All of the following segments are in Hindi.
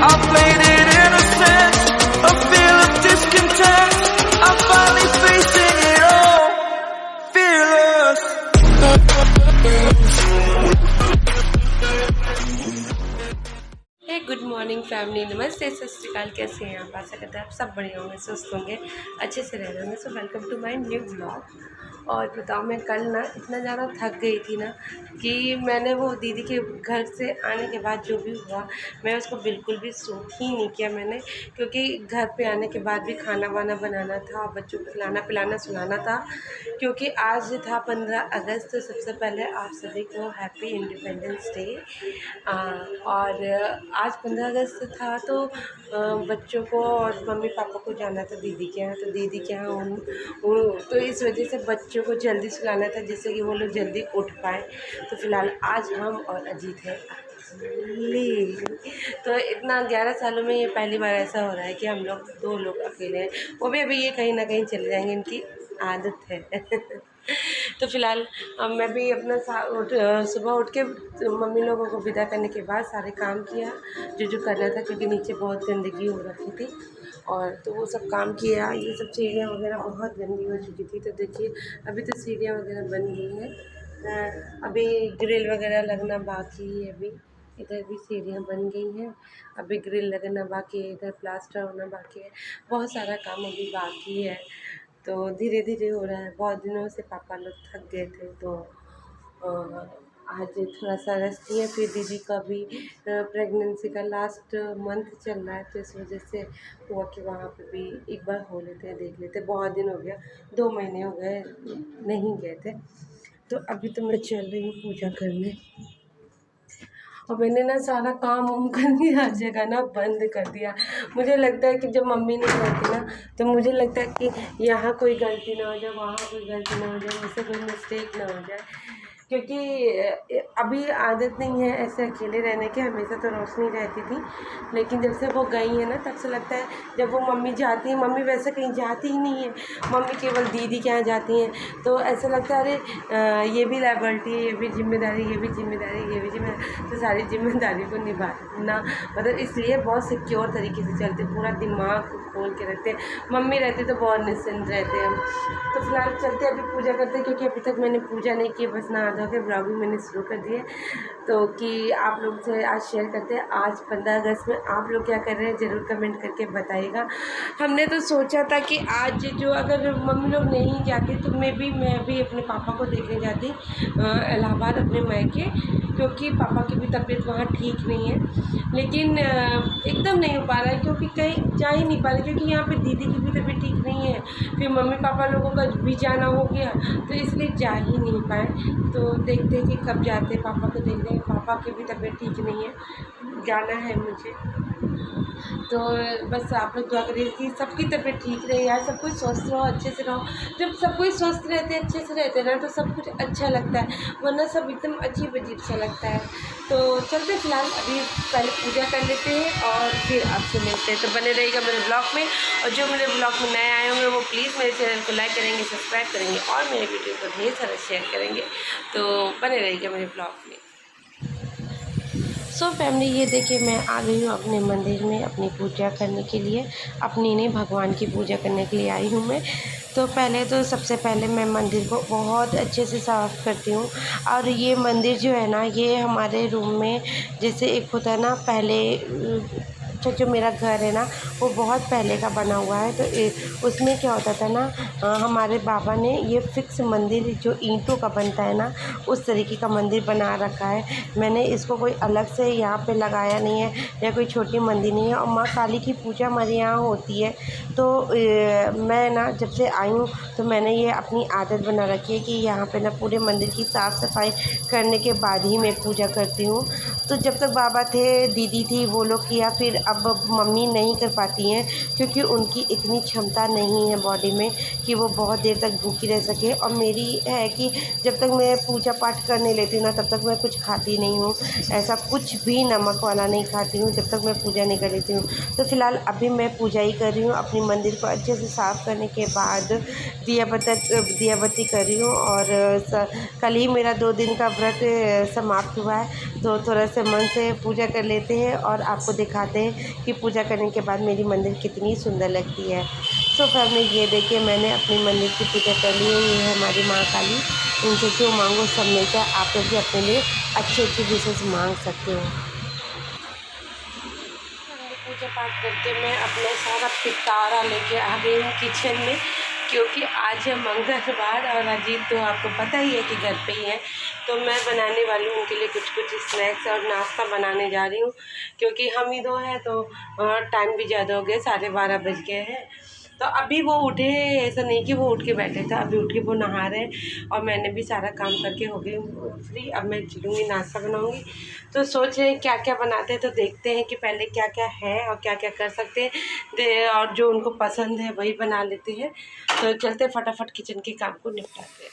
I played it innocent, a feel of discontent. I'm finally facing it all, fearless. Good morning family, नमस्ते, सत श्री अकाल। कैसे हैं आप? आशा करते हैं आप सब बढ़िया होंगे, स्वस्थ होंगे, अच्छे से रह रहे होंगे। So welcome to my new blog. और बताओ, मैं कल ना इतना ज़्यादा थक गई थी ना कि मैंने वो दीदी के घर से आने के बाद जो भी हुआ, मैं उसको बिल्कुल भी सूट ही नहीं किया मैंने, क्योंकि घर पे आने के बाद भी खाना वाना बनाना था, बच्चों को खिलाना पिलाना सुलाना था। क्योंकि आज था 15 अगस्त। तो सबसे पहले आप सभी को हैप्पी इंडिपेंडेंस डे। और आज 15 अगस्त था, तो बच्चों को और मम्मी पापा को जाना था दीदी के यहाँ। तो दीदी के यहाँ तो इस वजह से बच्चों को जल्दी सुलाना था, जिससे कि वो लोग जल्दी उठ पाए। तो फिलहाल आज हम और अजीत है अकेले। तो इतना 11 सालों में ये पहली बार ऐसा हो रहा है कि हम लोग 2 लोग अकेले हैं। वो भी अभी ये कहीं ना कहीं चले जाएंगे, इनकी आदत है। तो फिलहाल मैं भी अपना सुबह उठ के मम्मी लोगों को विदा करने के बाद सारे काम किया जो करना था, क्योंकि नीचे बहुत गंदगी हो रखी थी। और तो वो सब काम किया। ये सब सीढ़ियाँ वगैरह बहुत गंदी हो चुकी थी। तो देखिए, अभी तो सीढ़ियाँ वगैरह बन गई हैं। अभी ग्रिल वगैरह लगना बाकी है। अभी इधर भी सीढ़ियाँ बन गई हैं, अभी ग्रिल लगना बाकी है, इधर प्लास्टर होना बाकी है। बहुत सारा काम अभी बाकी है। तो धीरे धीरे हो रहा है। बहुत दिनों से पापा लोग थक गए थे, तो आज थोड़ा सा रेस्ट किए। फिर दीदी का भी प्रेगनेंसी का लास्ट मंथ चल रहा है, तो इस वजह से हुआ कि वहाँ पे भी एक बार हो लेते हैं, देख लेते हैं। बहुत दिन हो गया, 2 महीने हो गए नहीं गए थे। तो अभी तो मैं चल रही हूँ पूजा करने। और मैंने ना सारा काम वाम करनी हर जगह ना बंद कर दिया। मुझे लगता है कि जब मम्मी नहीं रहती ना, तो मुझे लगता है कि यहाँ कोई गलती ना हो जाए, वहाँ कोई गलती ना हो जाए, मुझसे कोई मिस्टेक ना हो जाए। क्योंकि अभी आदत नहीं है ऐसे अकेले रहने की। हमेशा तो रोशनी रहती थी, लेकिन जब से वो गई है ना, तब से लगता है जब वो मम्मी जाती है, मम्मी वैसे कहीं जाती ही नहीं है, मम्मी केवल दीदी के यहाँ जाती हैं। तो ऐसा लगता है अरे ये भी लायबिलिटी है, ये भी जिम्मेदारी, ये भी जिम्मेदारी, ये भी जिम्मेदारी। तो सारी जिम्मेदारी को निभाना, मतलब इसलिए बहुत सिक्योर तरीके से चलते, पूरा दिमाग खोल के रखते हैं। मम्मी रहती तो बहुत निश्चिंत रहते हैं। तो फिलहाल चलते अभी पूजा करते हैं, क्योंकि अभी तक मैंने पूजा नहीं की। बस नहा धो के ब्लॉगिंग मैंने शुरू कर दिए, तो कि आप लोग से आज शेयर करते हैं आज 15 अगस्त में आप लोग क्या कर रहे हैं, ज़रूर कमेंट करके बताइएगा। हमने तो सोचा था कि आज जो अगर मम्मी लोग नहीं जाती तो मैं भी अपने पापा को देखने जाती इलाहाबाद अपने मायके, क्योंकि पापा की भी तबीयत वहाँ ठीक नहीं है। लेकिन एकदम नहीं हो पा रहा है, क्योंकि कहीं जा ही नहीं पा रहा, क्योंकि यहाँ पे दीदी की भी तबीयत ठीक नहीं है, फिर मम्मी पापा लोगों का भी जाना हो गया, तो इसलिए जा ही नहीं पाए। तो देखते हैं कि कब जाते हैं पापा को देखने। पापा की भी तबीयत ठीक नहीं है, जाना है मुझे। तो बस आप लोग दुआ करिए कि सबकी तबीयत ठीक रहे यार, सब कुछ स्वस्थ रहो, अच्छे से रहो। जब सब कोई स्वस्थ रहते हैं, अच्छे से रहते हैं ना, तो सब कुछ अच्छा लगता है, वरना सब एकदम अजीब अजीब सा लगता है। तो चलते फिलहाल अभी पहले पूजा कर लेते हैं और फिर आपसे मिलते हैं। तो बने रहेगा मेरे ब्लॉग में। और जो मेरे ब्लॉग में नए आए होंगे वो प्लीज़ मेरे चैनल को लाइक करेंगे, सब्सक्राइब करेंगे और मेरे वीडियो को ढेर सारा शेयर करेंगे। तो बने रहेगा मेरे ब्लॉग में। सो फैमिली, ये देखिए मैं आ गई हूँ अपने मंदिर में अपनी पूजा करने के लिए। अपनी नहीं, भगवान की पूजा करने के लिए आई हूँ मैं। तो पहले तो सबसे पहले मैं मंदिर को बहुत अच्छे से साफ़ करती हूँ। और ये मंदिर जो है ना, ये हमारे रूम में जैसे एक होता है ना, पहले जो मेरा घर है ना, वो बहुत पहले का बना हुआ है। तो उसमें क्या होता था ना, हमारे बाबा ने ये फिक्स मंदिर जो ईंटों का बनता है ना, उस तरीके का मंदिर बना रखा है। मैंने इसको कोई अलग से यहाँ पे लगाया नहीं है, या कोई छोटी मंदिर नहीं है। और माँ काली की पूजा हमारे यहाँ होती है। तो मैं ना जब से आई हूँ, तो मैंने ये अपनी आदत बना रखी है कि यहाँ पे ना पूरे मंदिर की साफ़ सफाई करने के बाद ही मैं पूजा करती हूँ। तो जब तक बाबा थे, दीदी थी, वो लोग किया। फिर अब मम्मी नहीं कर पाती हैं, क्योंकि उनकी इतनी क्षमता नहीं है बॉडी में कि वो बहुत देर तक भूखी रह सके। और मेरी है कि जब तक मैं पूजा पाठ करने लेती हूँ ना, तब तक मैं कुछ खाती नहीं हूँ। ऐसा कुछ भी नमक वाला नहीं खाती हूँ जब तक मैं पूजा नहीं कर लेती हूँ। तो फिलहाल अभी मैं पूजा ही कर रही हूँ। अपनी मंदिर को अच्छे से साफ़ करने के बाद दिया बत्ती कर रही हूँ। और कल ही मेरा 2 दिन का व्रत समाप्त हुआ है, तो थोड़ा से मन से पूजा कर लेते हैं और आपको दिखाते हैं कि पूजा करने के बाद मेरी मंदिर कितनी सुंदर लगती है। सो फैमिली, ये देखिए मैंने अपनी मंदिर की पूजा कर ली है। ये है हमारी माँ काली, इनसे जो मांगो सब मिलता है। आप लोग भी अपने लिए अच्छी अच्छी विशेष मांग सकते हो। पूजा पाठ करके मैं अपना सारा पिटारा लेके आ गई हूँ किचन में, क्योंकि आज है मंगलवार और अजीत तो आपको पता ही है कि घर पे ही है। तो मैं बनाने वाली हूँ उनके लिए कुछ स्नैक्स और नाश्ता बनाने जा रही हूँ, क्योंकि हम ही दो हैं तो टाइम भी ज़्यादा हो गया, 12:30 बज गए हैं। तो अभी वो उठे, ऐसा नहीं कि वो उठ के बैठे थे, अभी उठ के वो नहा रहे हैं और मैंने भी सारा काम करके हो गई फ्री। अब मैं चलूँगी नाश्ता बनाऊँगी। तो सोच रहे हैं क्या क्या बनाते हैं, तो देखते हैं कि पहले क्या क्या है और क्या क्या कर सकते हैं, और जो उनको पसंद है वही बना लेते हैं। तो चलते फटाफट किचन के काम को निपटाते हैं।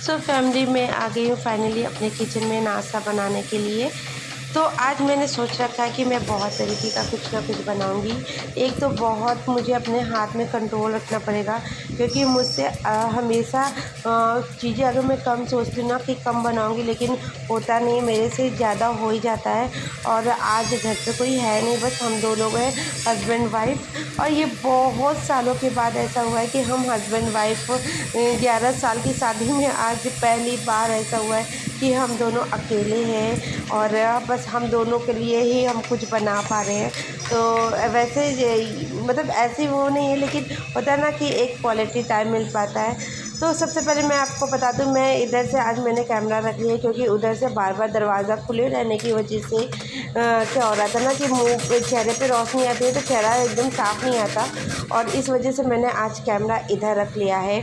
सो फैमिली, मैं आ गई हूँ फाइनली अपने किचन में नाश्ता बनाने के लिए। तो आज मैंने सोच रखा है कि मैं बहुत तरीके का कुछ ना कुछ बनाऊंगी। एक तो बहुत मुझे अपने हाथ में कंट्रोल रखना पड़ेगा, क्योंकि मुझसे हमेशा चीज़ें अगर मैं कम सोचती हूँ ना कि कम बनाऊंगी, लेकिन होता नहीं, मेरे से ज़्यादा हो ही जाता है। और आज घर पे कोई है नहीं, बस हम दो लोग हैं, हस्बैंड वाइफ। और ये बहुत सालों के बाद ऐसा हुआ है कि हम हस्बैंड वाइफ 11 साल की शादी में आज पहली बार ऐसा हुआ है कि हम दोनों अकेले हैं और बस हम दोनों के लिए ही हम कुछ बना पा रहे हैं। तो वैसे मतलब ऐसे वो नहीं है, लेकिन होता है ना कि एक क्वालिटी टाइम मिल पाता है। तो सबसे पहले मैं आपको बता दूं, मैं इधर से आज मैंने कैमरा रख लिया, क्योंकि उधर से बार बार दरवाज़ा खुले रहने की वजह से क्या हो रहा था ना कि मुँह पे चेहरे पे रोशनी आती है तो चेहरा एकदम साफ़ नहीं आता, और इस वजह से मैंने आज कैमरा इधर रख लिया है।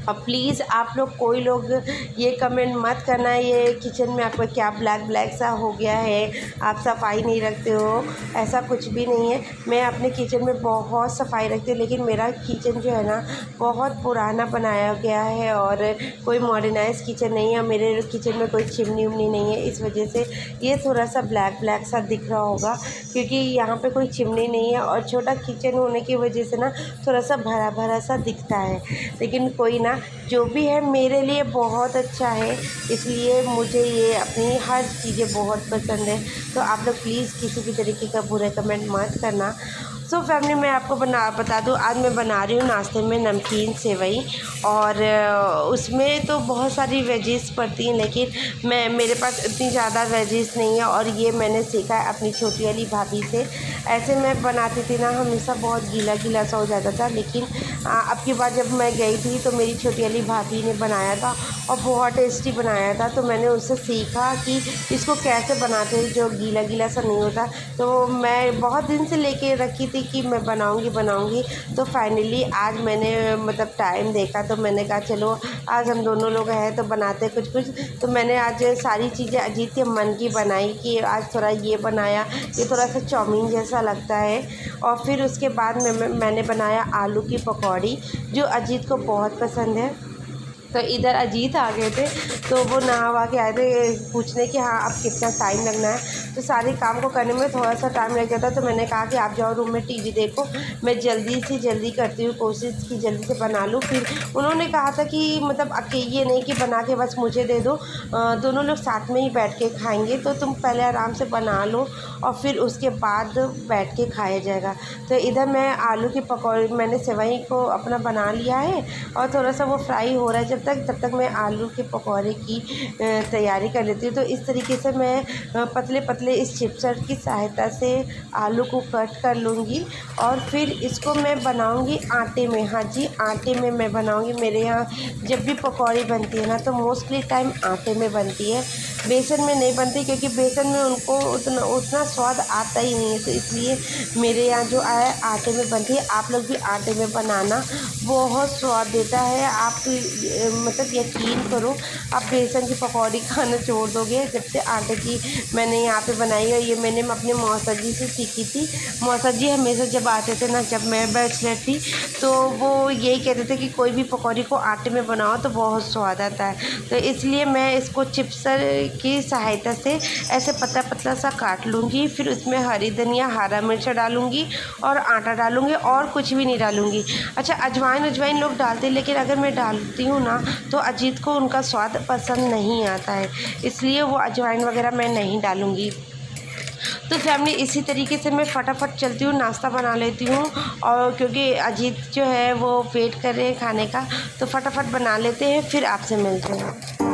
अब प्लीज़ आप लोग कोई लोग ये कमेंट मत करना ये किचन में आपका क्या ब्लैक ब्लैक सा हो गया है, आप सफाई नहीं रखते हो। ऐसा कुछ भी नहीं है, मैं अपने किचन में बहुत सफाई रखती हूँ, लेकिन मेरा किचन जो है ना बहुत पुराना बनाया गया है और कोई मॉडर्नाइज किचन नहीं है। मेरे किचन में कोई चिमनी उमनी नहीं है, इस वजह से ये थोड़ा सा ब्लैक ब्लैक सा दिख रहा होगा, क्योंकि यहाँ पे कोई चिमनी नहीं है और छोटा किचन होने की वजह से ना थोड़ा सा भरा भरा सा दिखता है। लेकिन कोई ना, जो भी है मेरे लिए बहुत अच्छा है, इसलिए मुझे ये अपनी हर चीज़ें बहुत पसंद है। तो आप लोग प्लीज़ किसी भी तरीके का बुरा कमेंट मत करना। सो फैमिली, मैं आपको बता दूँ, आज मैं बना रही हूँ नाश्ते में नमकीन सेवई, और उसमें तो बहुत सारी वेजिस पड़ती हैं, लेकिन मेरे पास इतनी ज़्यादा वेजिस नहीं है, और ये मैंने सीखा है अपनी छोटी वाली भाभी से। ऐसे मैं बनाती थी ना, हमेशा बहुत गीला गीला सा हो जाता था, लेकिन अब की बार जब मैं गई थी तो मेरी छोटी वाली भाभी ने बनाया था और बहुत टेस्टी बनाया था। तो मैंने उससे सीखा कि इसको कैसे बनाते हैं जो गीला गीला सा नहीं होता। तो मैं बहुत दिन से लेके रखी थी कि मैं बनाऊंगी। तो फाइनली आज मैंने मतलब टाइम देखा, तो मैंने कहा चलो आज हम दोनों लोग हैं तो बनाते कुछ। तो मैंने आज सारी चीज़ें अजीत के मन की बनाई कि आज थोड़ा ये बनाया, ये थोड़ा सा चाउमीन जैसा लगता है। और फिर उसके बाद मैंने बनाया आलू की पकौड़ी, जो अजीत को बहुत पसंद है। तो इधर अजीत आ गए थे, तो वो नहा के आए थे पूछने कि हाँ अब कितना टाइम लगना है। तो सारे काम को करने में थोड़ा सा टाइम लग जाता, तो मैंने कहा कि आप जाओ रूम में टीवी देखो, मैं जल्दी से जल्दी करती हूँ, कोशिश की जल्दी से बना लूँ। फिर उन्होंने कहा था कि मतलब ये नहीं कि बना के बस मुझे दे दो, दोनों लोग साथ में ही बैठ के खाएँगे, तो तुम पहले आराम से बना लो और फिर उसके बाद बैठ के खाया जाएगा। तो इधर मैं आलू की पकौड़ी, मैंने सेवई को अपना बना लिया है और थोड़ा सा वो फ्राई हो रहा है तब तक मैं आलू के पकौड़े की तैयारी कर लेती हूँ। तो इस तरीके से मैं पतले पतले इस चिप्सर की सहायता से आलू को कट कर लूँगी और फिर इसको मैं बनाऊँगी आटे में। हाँ जी, आटे में मैं बनाऊँगी। मेरे यहाँ जब भी पकौड़ी बनती है ना तो मोस्टली टाइम आटे में बनती है, बेसन में नहीं बनती, क्योंकि बेसन में उनको उतना स्वाद आता ही नहीं है। तो इसलिए मेरे यहाँ जो है आटे में बनती है। आप लोग भी आटे में बनाना, बहुत स्वाद देता है। आप मतलब यकीन करो, आप बेसन की पकौड़ी खाना छोड़ दोगे जब से आटे की मैंने यहाँ पे बनाई है। ये मैंने अपने मौसा जी से सीखी थी। मौसा जी हमेशा जब आते थे ना, जब मैं बैचलर थी, तो वो यही कहते थे कि कोई भी पकौड़ी को आटे में बनाओ तो बहुत स्वाद आता है। तो इसलिए मैं इसको चिप्सर की सहायता से ऐसे पतला पतला सा काट लूँगी। फिर उसमें हरी धनिया, हरा मिर्च डालूँगी और आटा डालूँगी और कुछ भी नहीं डालूँगी। अच्छा, अजवाइन लोग डालते हैं, लेकिन अगर मैं डालती हूँ ना तो अजीत को उनका स्वाद पसंद नहीं आता है, इसलिए वो अजवाइन वगैरह मैं नहीं डालूँगी। तो फैमिली इसी तरीके से मैं फटाफट चलती हूँ, नाश्ता बना लेती हूँ। और क्योंकि अजीत जो है वो वेट कर रहे हैं खाने का, तो फटाफट बना लेते हैं, फिर आपसे मिलते हैं।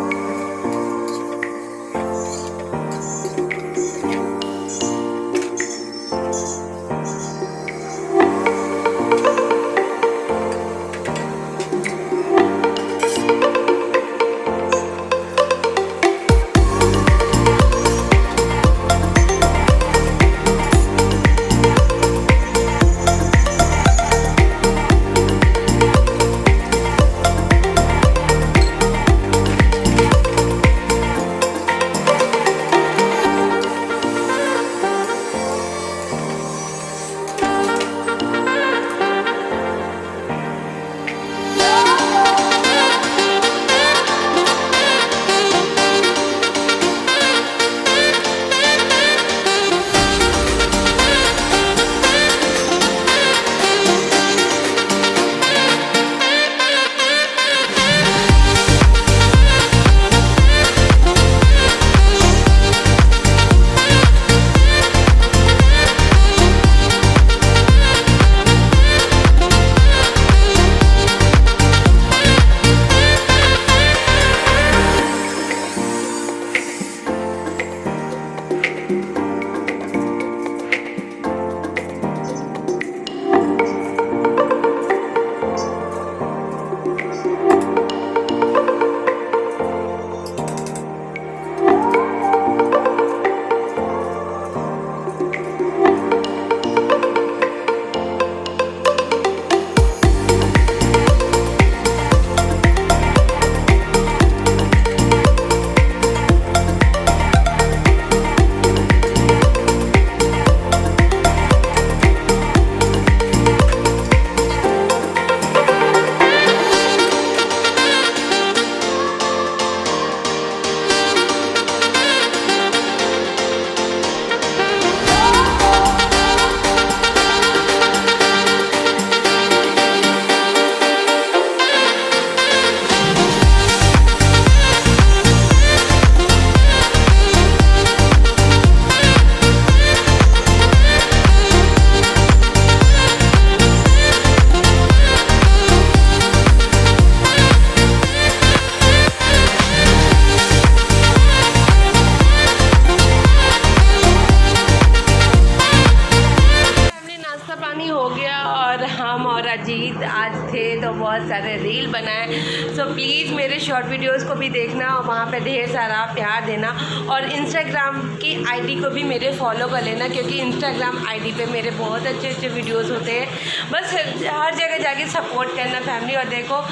अजीत आज थे तो बहुत सारे रील बनाए। सो प्लीज़ मेरे शॉर्ट वीडियोस को भी देखना और वहाँ पे ढेर सारा प्यार देना, और इंस्टाग्राम की आईडी को भी मेरे फॉलो कर लेना, क्योंकि इंस्टाग्राम आईडी पे मेरे बहुत अच्छे अच्छे वीडियोस होते हैं। बस हर जगह जाके सपोर्ट करना फैमिली। और देखो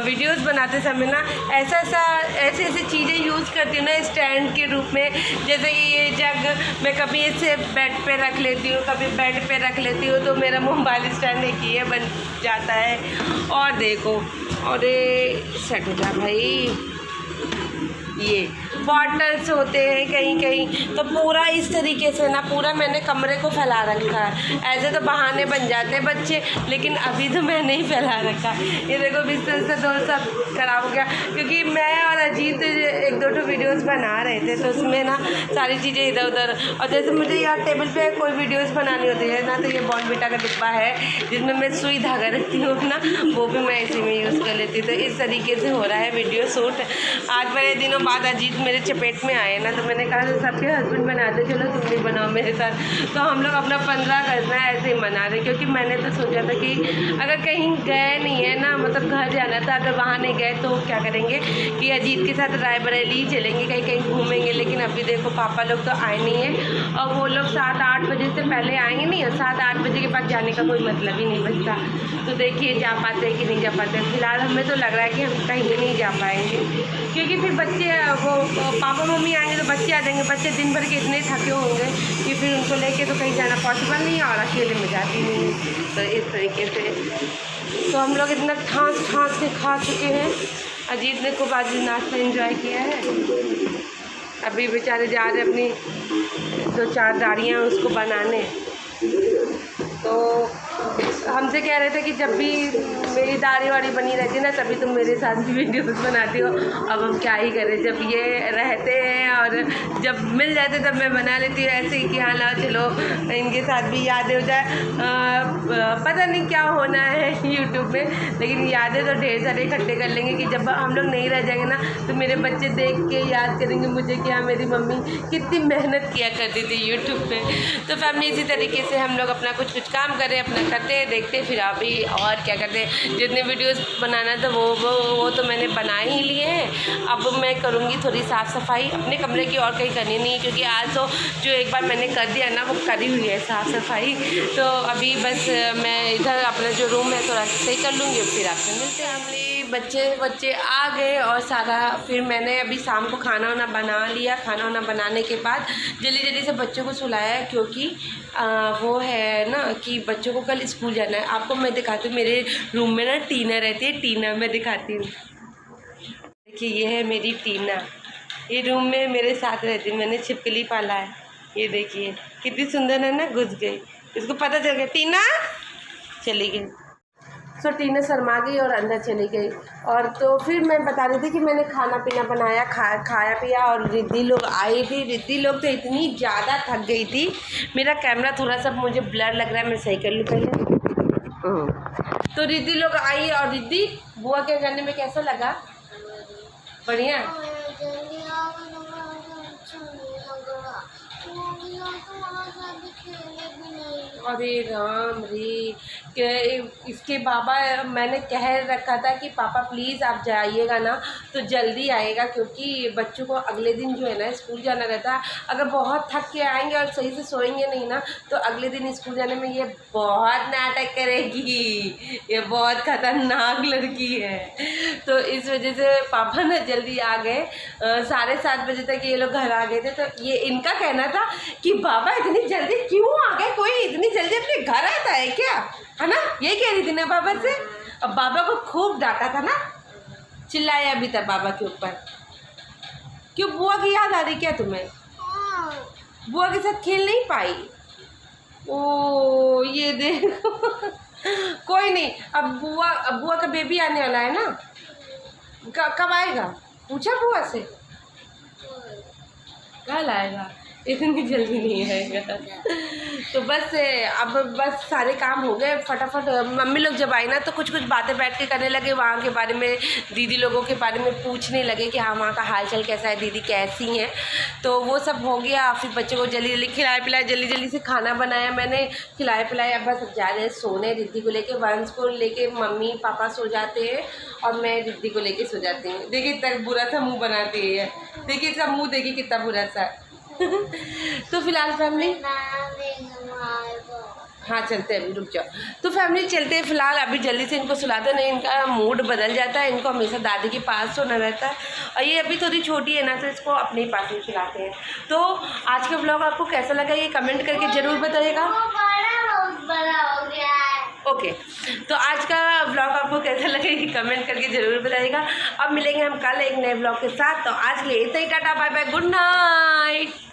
वीडियोस बनाते समय ना ऐसी चीज़ें यूज़ करती हूँ ना स्टैंड के रूप में, जैसे कि ये जग मैं कभी इसे बेड पे रख लेती हूँ, कभी बेड पे रख लेती हूँ, तो मेरा मोबाइल स्टैंड एक ये बन जाता है। और देखो, और ये सट जा भाई, ये बॉटल्स होते हैं कहीं कहीं, तो पूरा इस तरीके से ना पूरा मैंने कमरे को फैला रखा है। ऐसे तो बहाने बन जाते हैं बच्चे, लेकिन अभी तो मैं नहीं फैला रखा। ये देखो बिस्तर से तो सब खराब हो गया, क्योंकि मैं और अजीत एक दो वीडियोस बना रहे थे, तो उसमें ना सारी चीज़ें इधर उधर। और जैसे मुझे यार टेबल पे कोई वीडियोस बनानी होती है ना, तो ये बॉर्नविटा का डिब्बा है जिसमें मैं सुई धागा रखती हूँ अपना, वो भी मैं इसी में यूज़ कर लेती हूँ। तो इस तरीके से हो रहा है वीडियो शूट। आज बड़े दिनों बाद अजीत मेरे चपेट में आए ना, तो मैंने कहा तो सबके हस्बैंड बनाते, चलो तुम भी बनाओ मेरे साथ। तो हम लोग अपना 15 करना है ऐसे ही मना रहे, क्योंकि मैंने तो सोचा था कि अगर कहीं गए नहीं है ना, मतलब घर जाना था, अगर वहाँ नहीं गए तो क्या करेंगे कि अजीत के साथ रायबरेली चलेंगे, कहीं कहीं घूमेंगे। लेकिन अभी देखो पापा लोग तो आए नहीं हैं, और वो लोग 7-8 बजे से पहले आएंगे नहीं, और 7-8 बजे के बाद जाने का कोई मतलब ही नहीं बचता। तो देखिए जा पाते हैं कि नहीं जा पाते। फिलहाल हमें तो लग रहा है कि हम कहीं नहीं जा पाएंगे, क्योंकि फिर बच्चे वो पापा मम्मी आएंगे तो बच्चे आ जाएंगे। बच्चे दिन भर के इतने थके होंगे कि फिर उनको लेके तो कहीं जाना पॉसिबल नहीं है, और अकेले में जाती नहीं है। तो इस तरीके से तो हम लोग इतना ठांस के खा चुके हैं। अजीत ने खूब आज नाश्ता एंजॉय किया है। अभी बेचारे जा रहे अपनी 2-4 दाढ़ियाँ उसको बनाने। तो हमसे कह रहे थे कि जब भी मेरी दाढ़ी वाड़ी बनी रहती है ना तभी तुम मेरे साथ भी वीडियोस बनाती हो। अब हम क्या ही करें, जब ये रहते हैं और जब मिल जाते तब मैं बना लेती हूँ ऐसे ही कि हाँ लाओ चलो इनके साथ भी यादें हो जाए। पता नहीं क्या होना है यूट्यूब में, लेकिन यादें तो ढेर सारे इकट्ठे कर लेंगे कि जब हम लोग नहीं रह जाएंगे ना तो मेरे बच्चे देख के याद करेंगे मुझे कि हाँ मेरी मम्मी कितनी मेहनत किया करती थी यूट्यूब पे। तो फैमिली इसी तरीके से हम लोग अपना कुछ काम करें, अपना करते हैं, देखते फिर अभी और क्या करते हैं। जितने वीडियोस बनाना था वो तो मैंने बना ही लिए हैं। अब मैं करूँगी थोड़ी साफ़ सफाई अपने कमरे की, और कहीं करनी नहीं, क्योंकि आज तो जो एक बार मैंने कर दिया ना वो करी हुई है साफ़ सफाई। तो अभी बस मैं इधर अपना जो रूम है थोड़ा सा सही कर लूँगी, फिर आपसे मिलते हैं। बच्चे आ गए और सारा फिर मैंने अभी शाम को खाना वाना बना लिया। खाना वाना बनाने के बाद जल्दी से बच्चों को सुलाया, क्योंकि वो है ना कि बच्चों को कल स्कूल जाना है। आपको मैं दिखाती हूँ, मेरे रूम में ना टीना रहती है, टीना मैं दिखाती हूँ। देखिए ये है मेरी टीना, ये रूम में मेरे साथ रहती है, मैंने छिपकली पाला है। ये देखिए कितनी सुंदर है ना, घुस गई, इसको पता चल गया, टीना चली गई। सो टीना शर्मा गई और अंदर चली गई। और तो फिर मैं बता रही थी कि मैंने खाना पीना बनाया, खाया पिया, और रिद्धि लोग आई थी। रिद्धि लोग तो इतनी ज़्यादा थक गई थी। मेरा कैमरा थोड़ा सा मुझे ब्लर लग रहा है, मैं सही कर लूँ पहले। तो रिद्धि लोग आई, और रिद्धि बुआ के करने में कैसा लगा? बढ़िया। अरे राम रे, इसके बाबा, मैंने कह रखा था कि पापा प्लीज़ आप जाइएगा ना तो जल्दी आएगा, क्योंकि बच्चों को अगले दिन जो है ना स्कूल जाना रहता है। अगर बहुत थक के आएंगे और सही से सोएंगे नहीं ना तो अगले दिन स्कूल जाने में ये बहुत नाटक करेगी, ये बहुत ख़तरनाक लड़की है। तो इस वजह से पापा ना जल्दी आ गए, 7:30 बजे तक ये लोग घर आ गए थे। तो ये इनका कहना था कि बाबा इतनी जल्दी क्यों आ गए, कोई इतनी जल्दी अपने घर आता है क्या, है ना, ये कह रही थी ना बाबा से। अब बाबा को खूब डांटा था ना, चिल्लाया भी था बाबा के ऊपर। क्यों, बुआ की याद आ रही क्या तुम्हें? बुआ के साथ खेल नहीं पाई? ओ ये देखो कोई नहीं, अब बुआ का बेबी आने वाला है ना, कब आएगा पूछा बुआ से? कल आएगा, इतनी जल्दी नहीं आएगा। तो बस अब बस सारे काम हो गए फटाफट। मम्मी लोग जब आई ना तो कुछ बातें बैठ के करने लगे, वहाँ के बारे में, दीदी लोगों के बारे में पूछने लगे कि हाँ वहाँ का हालचाल कैसा है, दीदी कैसी हैं। तो वो सब हो गया। फिर बच्चों को जल्दी खिलाया पिलाया, जल्दी से खाना बनाया मैंने, खिलाया पिलाया। अब बस जा रहे हैं सोने, रिद्धि को लेके, वंश को लेके मम्मी पापा सो जाते हैं और मैं रिद्धि को लेके सो जाती हूँ। देखिए इतना बुरा सा मुँह बनाती है, देखिए इसका मुँह देखिए कितना बुरा सा। तो फिलहाल फैमिली, हाँ चलते हैं, अभी रुक जाओ। तो फैमिली चलते हैं फिलहाल, अभी जल्दी से इनको सुलाते, नहीं इनका मूड बदल जाता है, इनको हमेशा दादी के पास सोना रहता है। और ये अभी थोड़ी छोटी है ना तो इसको अपने ही पास ही सुलाते हैं। तो आज का ब्लॉग आपको कैसा लगा ये कमेंट करके ज़रूर बताइएगा। ओके, तो आज का ब्लॉग आपको कैसा लगा ये कमेंट करके ज़रूर बताइएगा। अब मिलेंगे हम कल एक नए ब्लॉग के साथ। तो आज के लिए इतना ही, tata bye bye, good night.